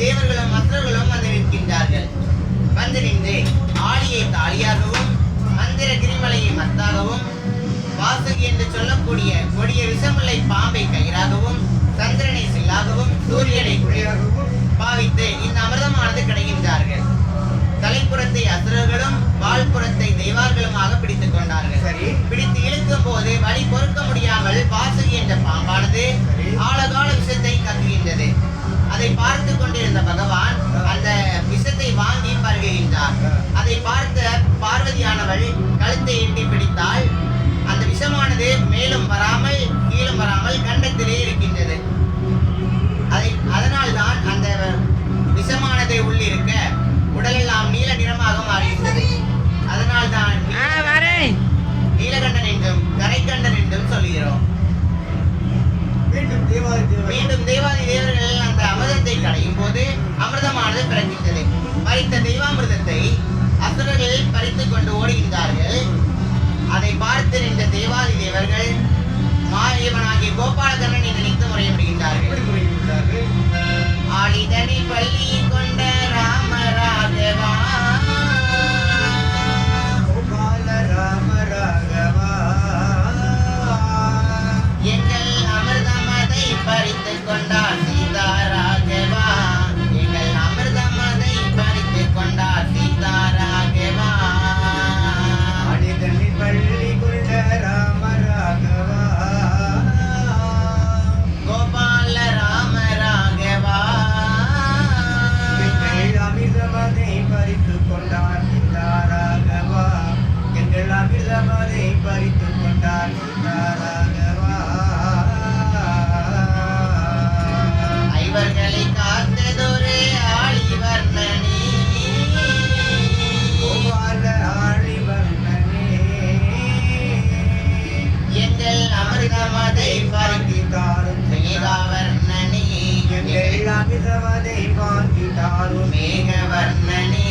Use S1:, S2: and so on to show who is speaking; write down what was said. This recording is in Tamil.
S1: தேவர்களும் அசுரர்களும் வந்து நிற்கின்றார்கள். வந்து நின்று ஆழியை தாலியாகவும் மந்திர கிரிமலையை மத்தாகவும் வாசுகி என்று சொல்லக்கூடிய கொடிய விஷமுல்லை பாம்பை கயிறாகவும் சந்திரனை சில்லாகவும் சூரியனை குழையாகவும் பாவித்து இந்த அமிர்தமானது கிடைக்கின்றார்கள். தலைப்புறத்தை அசுரர்களும் வால்புறத்தை தெய்வார்களுமாக பிடித்துக் கொண்டார்கள்.
S2: சரி.
S1: பிடித்து இழுக்கும் போது வலி பொறுக்க முடியாமல் வாசுகி என்ற பாம்பானது ஆழகால விஷத்தை கக்குகின்றது. அதை பார்த்து கொண்டிருந்த பகவான் அந்த விஷத்தை வாங்கி பருகுகின்றார். அதை பார்த்த பார்வதியானவள் கழுத்தை எட்டி பிடித்தால் அந்த விஷமானது மேலும் வராமல் கீழும் வராமல் கண்டத்திலே இருக்கின்றது. அதனால்தான் அந்த விஷமானது உள்ளிருக்க உடலெல்லாம் நீல நிறமாக மாறுகின்றது. அதனால்தான் நீலகண்டன் என்றும் கரைக்கண்டன் என்றும் சொல்கிறோம். மீண்டும் தேவாதி தேவர்கள் அந்த அமிர்தத்தை கடையும் போது அமிர்தமானது பிறக்கின்றது. பறித்த தெய்வாமிர்தத்தை அசுரர்கள் பறித்துக் கொண்டு ஓடுகின்றார்கள். அதை பார்த்து நின்ற தேவாதி தேவர்கள் மாயவனாகிய கோபாலகர்ணனை நினைத்து முறையிடுகின்றார்கள். ஆளிதனி பள்ளி கொண்ட ராம ராகவா
S2: கோபால ராம ராகவா
S1: எங்கள் அமிர்தமதை பறித்துக் கொண்டார் சீதா ராகவா. எங்கள் அமிர்தமதை பறித்துக் கொண்டார் சீதா ராகவா.
S2: ஆளிதனி பள்ளி கொண்ட ராம ராகவா
S1: கோபால ராம ராகவா.
S2: எங்கள் அமிர்தமதை பறித்துக் கொண்டார் சீதா ராகவா. எங்கள் அமிர்தமதை பறித்துக் கொண்டார் சீதா ராகவா.
S1: ஐவர்களை காத்ததொரு ஆழிவர்ணனே
S2: கோபால ஆழிவர்ணனே
S1: எங்கள் அமிர்தமதை பறித்தாரும் மேகவர்ணனே
S2: எங்கள் அமிர்தமதை வாங்கிட்டாரும்
S1: மேகவர்ணனே